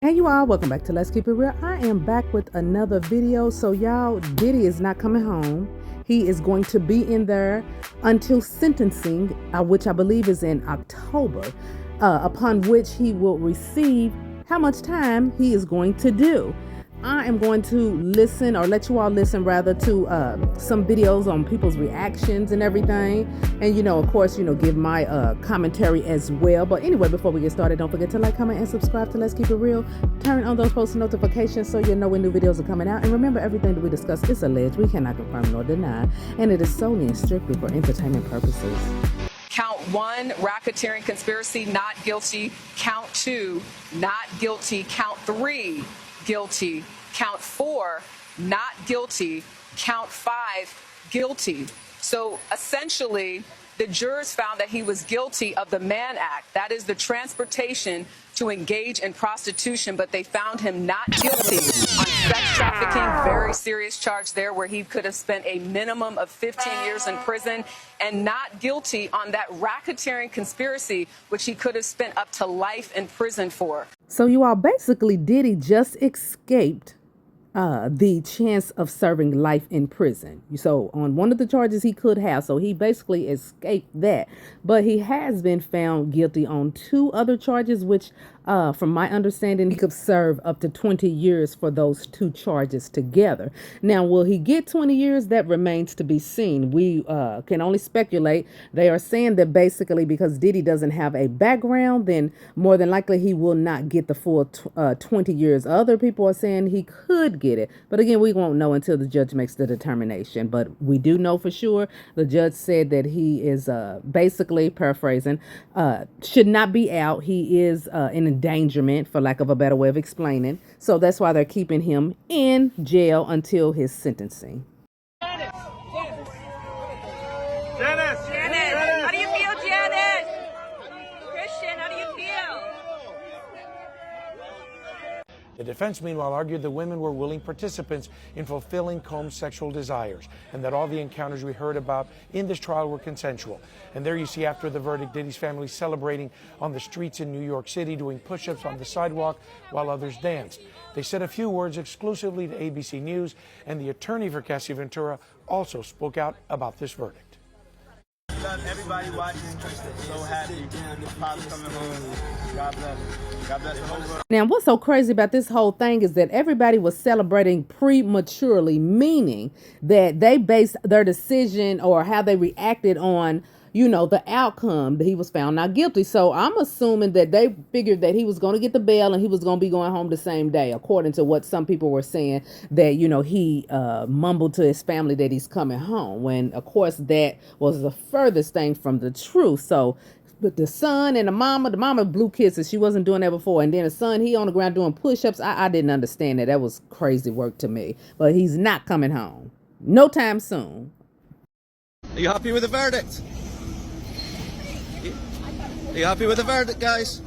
Hey you all, welcome back to Let's Keep It Real. I am back with another video. So y'all, Diddy is not coming home. He is going to be in there until sentencing, which I believe is in October, upon which he will receive how much time he is going to do. I am going to listen, or let you all listen rather, to some videos on people's reactions and everything. And, of course, give my commentary as well. But anyway, before we get started, don't forget to like, comment, and subscribe to Let's Keep It Real. Turn on those post notifications so you know when new videos are coming out. And remember, everything that we discuss is alleged. We cannot confirm nor deny. And it is solely and strictly for entertainment purposes. Count 1, racketeering conspiracy, not guilty. Count 2, not guilty. Count 3, guilty. Count 4, not guilty. Count 5, guilty. So essentially, the jurors found that he was guilty of the Mann Act. That is the transportation to engage in prostitution, but they found him not guilty on sex trafficking, very serious charge there where he could have spent a minimum of 15 years in prison, and not guilty on that racketeering conspiracy, which he could have spent up to life in prison for. So you all, basically, Diddy just escaped the chance of serving life in prison. So on one of the charges he could have, so he basically escaped that. But he has been found guilty on 2 other charges, which from my understanding, he could serve up to 20 years for those 2 charges together. Now, will he get 20 years? That remains to be seen. We can only speculate. They are saying that basically because Diddy doesn't have a background, then more than likely he will not get the full 20 years. Other people are saying he could get it. But again, we won't know until the judge makes the determination. But we do know for sure the judge said that he is basically, paraphrasing, should not be out. He is in endangerment, for lack of a better way of explaining. So that's why they're keeping him in jail until his sentencing. Janice, how do you feel, Janice? Christian, how do you feel? The defense, meanwhile, argued the women were willing participants in fulfilling Combs' sexual desires and that all the encounters we heard about in this trial were consensual. And there you see, after the verdict, Diddy's family celebrating on the streets in New York City, doing push-ups on the sidewalk while others danced. They said a few words exclusively to ABC News, and the attorney for Cassie Ventura also spoke out about this verdict. Love everybody watching. So happy. Pop's coming home. God bless. God bless the whole world. Now, what's so crazy about this whole thing is that everybody was celebrating prematurely, meaning that they based their decision or how they reacted on, the outcome that he was found not guilty. So I'm assuming that they figured that he was going to get the bail and he was going to be going home the same day, according to what some people were saying, that, he mumbled to his family that he's coming home, when, of course, that was the furthest thing from the truth. So but the son and the mama blew kisses. She wasn't doing that before. And then the son, he on the ground doing push-ups. I didn't understand that. That was crazy work to me. But he's not coming home. No time soon. Are you happy with the verdict? Are you happy with the verdict, guys?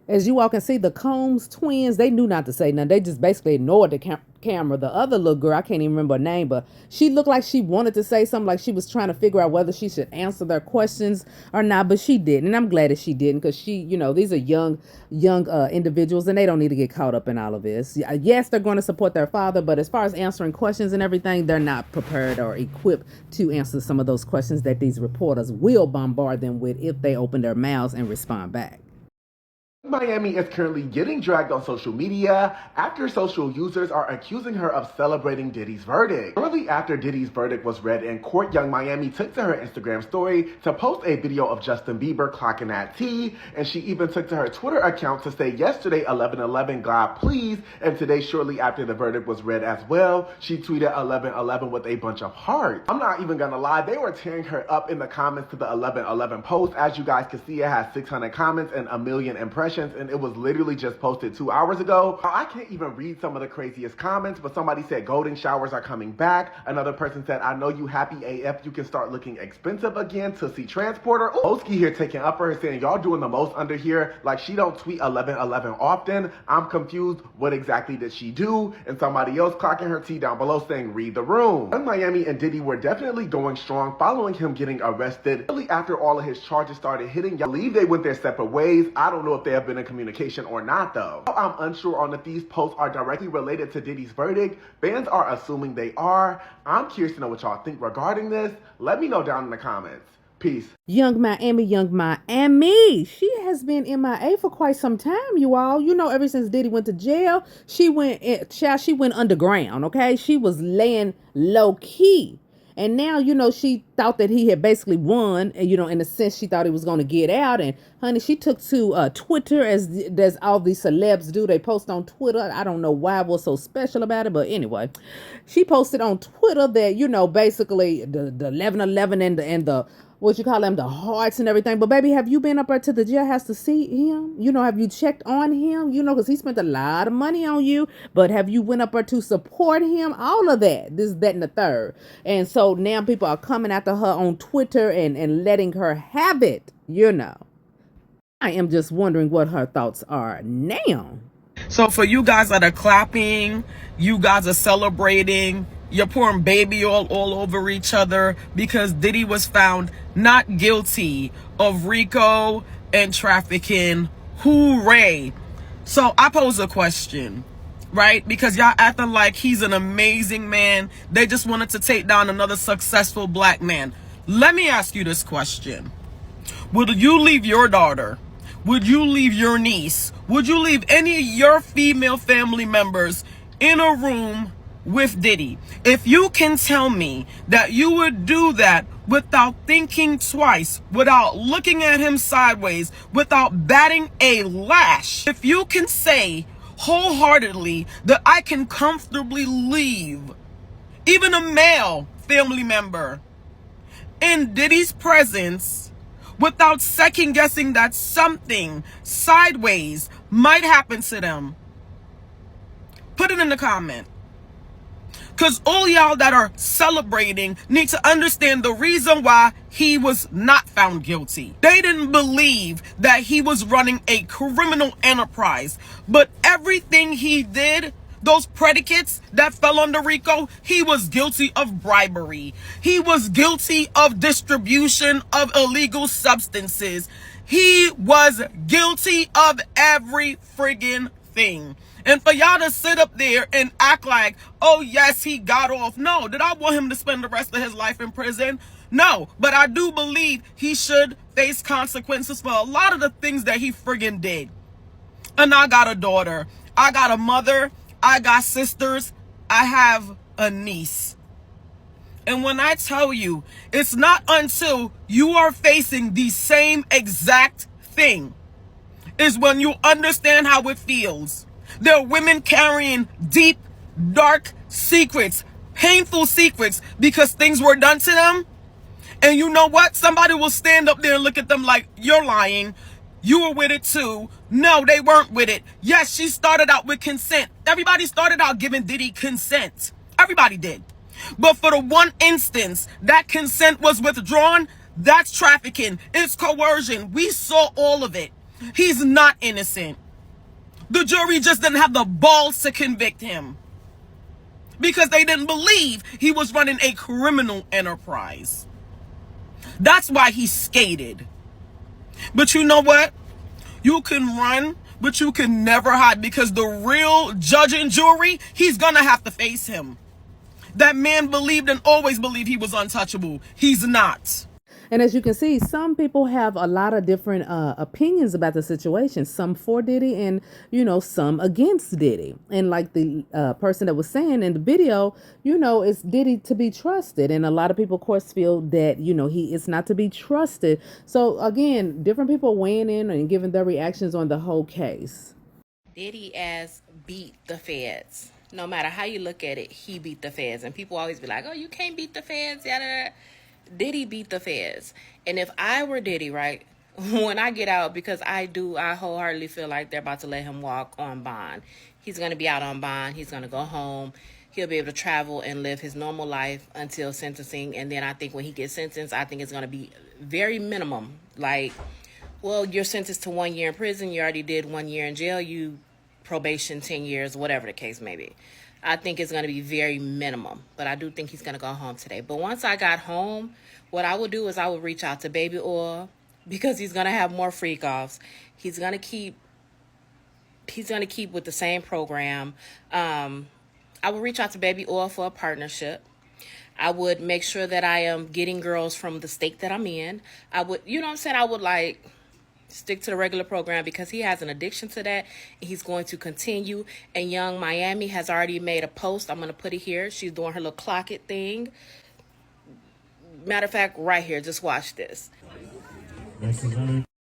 As you all can see, the Combs twins, they knew not to say nothing. They just basically ignored the camera. The other little girl, I can't even remember her name, but she looked like she wanted to say something, like she was trying to figure out whether she should answer their questions or not, but she didn't. And I'm glad that she didn't, because these are young individuals, and they don't need to get caught up in all of this. Yes, they're going to support their father, but as far as answering questions and everything, they're not prepared or equipped to answer some of those questions that these reporters will bombard them with if they open their mouths and respond back. Miami is currently getting dragged on social media after social users are accusing her of celebrating Diddy's verdict. Shortly after Diddy's verdict was read in court, Young Miami took to her Instagram story to post a video of Justin Bieber clocking that tea, and she even took to her Twitter account to say yesterday 11/11 God please, and today shortly after the verdict was read as well, she tweeted 11/11 with a bunch of hearts. I'm not even gonna lie, they were tearing her up in the comments to the 11/11 post. As you guys can see, it has 600 comments and 1 million impressions. impressions, and it was literally just posted 2 hours ago. I can't even read some of the craziest comments, but somebody said golden showers are coming back. Another person said, I know you happy AF, you can start looking expensive again to see transporter. Oski here taking up for her, saying y'all doing the most under here. Like, she don't tweet 1111 often. I'm confused. What exactly did she do? And somebody else clocking her tea down below saying read the room. Young Miami and Diddy were definitely going strong following him getting arrested. Really after all of his charges started hitting, y'all believe they went their separate ways. I don't know if they have been in communication or not though. I'm unsure on if these posts are directly related to Diddy's verdict. Fans are assuming they are. I'm curious to know what y'all think regarding this. Let me know down in the comments. Peace. Young Miami. She has been MIA for quite some time, you all. You know, ever since Diddy went to jail, she went underground, okay? She was laying low key. And now, you know, she thought that he had basically won. And, you know, in a sense, she thought he was going to get out. And, honey, she took to Twitter, as all these celebs do. They post on Twitter. I don't know why, what's so special about it. But anyway, she posted on Twitter that, you know, basically the 1111 and the what you call them, the hearts and everything. But baby, have you been up there to the jailhouse to see him? You know, have you checked on him? You know, because he spent a lot of money on you. But have you went up there to support him? All of that. This, that, and the third. And so now people are coming after her on Twitter and letting her have it, you know. I am just wondering what her thoughts are now. So for you guys that are clapping, you guys are celebrating, you're pouring baby oil all over each other because Diddy was found not guilty of RICO and trafficking. Hooray. So I pose a question, right? Because y'all acting like he's an amazing man. They just wanted to take down another successful black man. Let me ask you this question. Would you leave your daughter? Would you leave your niece? Would you leave any of your female family members in a room with Diddy? If you can tell me that you would do that without thinking twice, without looking at him sideways, without batting a lash, if you can say wholeheartedly that I can comfortably leave even a male family member in Diddy's presence without second guessing that something sideways might happen to them, put it in the comment. Because all y'all that are celebrating need to understand the reason why he was not found guilty. They didn't believe that he was running a criminal enterprise. But everything he did, those predicates that fell under RICO, he was guilty of bribery. He was guilty of distribution of illegal substances. He was guilty of every friggin' thing. And for y'all to sit up there and act like, oh yes, he got off. No, did I want him to spend the rest of his life in prison? No, but I do believe he should face consequences for a lot of the things that he friggin' did. And I got a daughter. I got a mother. I got sisters. I have a niece. And when I tell you, it's not until you are facing the same exact thing is when you understand how it feels. There are women carrying deep, dark secrets, painful secrets because things were done to them. And you know what? Somebody will stand up there and look at them like, you're lying. You were with it too. No, they weren't with it. Yes, she started out with consent. Everybody started out giving Diddy consent. Everybody did. But for the one instance that consent was withdrawn, that's trafficking. It's coercion. We saw all of it. He's not innocent. The jury just didn't have the balls to convict him because they didn't believe he was running a criminal enterprise. That's why he skated. But you know what? You can run, but you can never hide because the real judge and jury, he's gonna have to face him. That man believed and always believed he was untouchable. He's not. And as you can see, some people have a lot of different opinions about the situation. Some for Diddy and, you know, some against Diddy. And like the person that was saying in the video, you know, is Diddy to be trusted? And a lot of people, of course, feel that, you know, he is not to be trusted. So, again, different people weighing in and giving their reactions on the whole case. Diddy as beat the feds. No matter how you look at it, he beat the feds. And people always be like, oh, you can't beat the feds, yada, yada. Diddy beat the feds. And if I were Diddy, right, when I get out, because I wholeheartedly feel like they're about to let him walk on bond. He's going to be out on bond. He's going to go home. He'll be able to travel and live his normal life until sentencing. And then I think when he gets sentenced, I think it's going to be very minimum. Like, well, you're sentenced to 1 year in prison. You already did 1 year in jail. You probation 10 years, whatever the case may be. I think it's going to be very minimum. But I do think he's going to go home today. But once I got home, what I would do is I would reach out to Baby Oil, because he's going to have more freak offs. He's going to keep with the same program. I would reach out to Baby Oil for a partnership. I would make sure that I am getting girls from the state that I'm in. I would, you know what I'm saying? I would like stick to the regular program, because he has an addiction to that. And he's going to continue. And Young Miami has already made a post. I'm going to put it here. She's doing her little clock it thing. Matter of fact, right here, just watch this.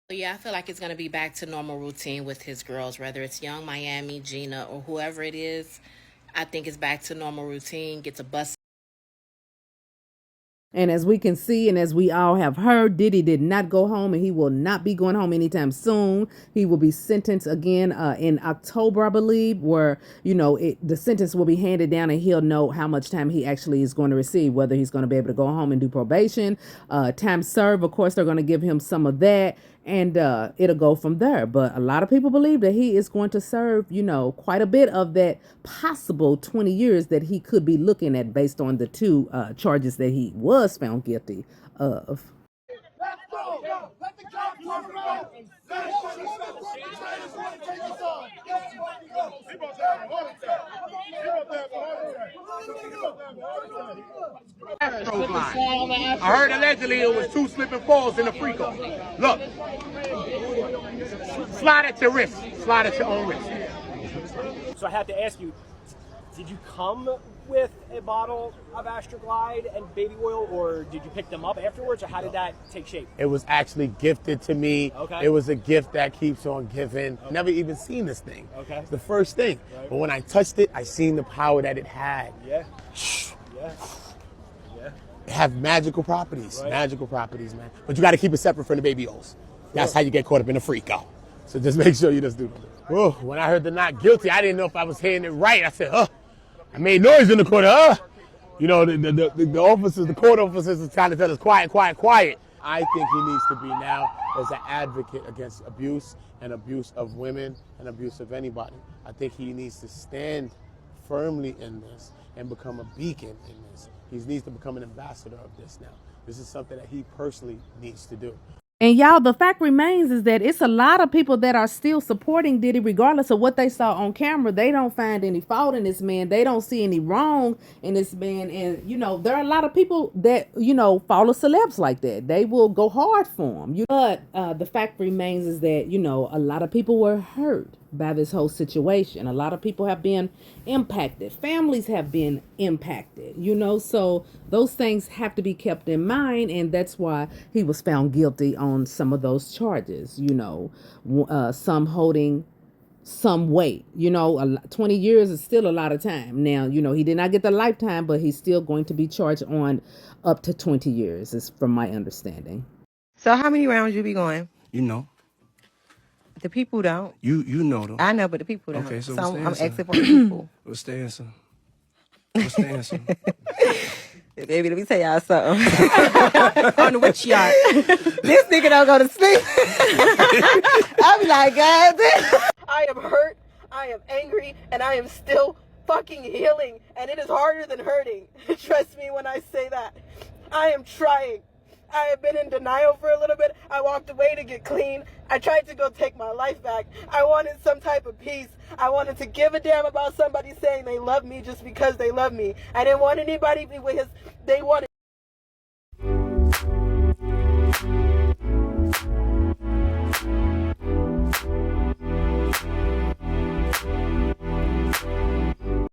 Yeah, I feel like it's going to be back to normal routine with his girls, whether it's Young Miami, Gina, or whoever it is. I think it's back to normal routine, gets a bus. And as we can see, and as we all have heard, Diddy did not go home, and he will not be going home anytime soon. He will be sentenced again in October, I believe, where, the sentence will be handed down, and he'll know how much time he actually is going to receive, whether he's going to be able to go home and do probation. Time served, of course, they're going to give him some of that, and it'll go from there. But a lot of people believe that he is going to serve, quite a bit of that possible 20 years that he could be looking at based on the two charges that he was found guilty of. I heard allegedly it was 2 slip and falls in the free call. Look, slide at your wrist, slide at your own wrist. So I have to ask you, did you come with a bottle of Astroglide and baby oil, or did you pick them up afterwards, or how did that take shape? It was actually gifted to me. Okay. It was a gift that keeps on giving. Okay. Never even seen this thing. Okay. It's the first thing. Right. But when I touched it, I seen the power that it had. Yeah. Yeah. Yeah. It have magical properties. Right. Magical properties, man. But you got to keep it separate from the baby oils. That's how you get caught up in the freak out. So just make sure you just do that. Whoa, when I heard the not guilty, I didn't know if I was hearing it right. I said, I made noise in the court, the officers, the court officers is trying to tell us quiet, quiet, quiet. I think he needs to be now as an advocate against abuse and abuse of women and abuse of anybody. I think he needs to stand firmly in this and become a beacon in this. He needs to become an ambassador of this now. This is something that he personally needs to do. And y'all, the fact remains is that it's a lot of people that are still supporting Diddy regardless of what they saw on camera. They don't find any fault in this man. They don't see any wrong in this man. And, there are a lot of people that, follow celebs like that. They will go hard for him. But the fact remains is that, a lot of people were hurt by this whole situation. A lot of people have been impacted. Families have been impacted, so those things have to be kept in mind. And that's why he was found guilty on some of those charges, some holding some weight, 20 years is still a lot of time. Now, he did not get the lifetime, but he's still going to be charged on up to 20 years is from my understanding. So how many rounds you be going? The people don't. You know them. I know, but the people don't. Okay, so I'm what's the asking for the people. What's the answer? What's the answer? Baby, let me tell y'all something. On the witch yacht. This nigga don't go to sleep. I be like, God damn. I am hurt, I am angry, and I am still fucking healing. And it is harder than hurting. Trust me when I say that. I am trying. I have been in denial for a little bit. I walked away to get clean. I tried to go take my life back. I wanted some type of peace. I wanted to give a damn about somebody saying they love me just because they love me. I didn't want anybody because they wanted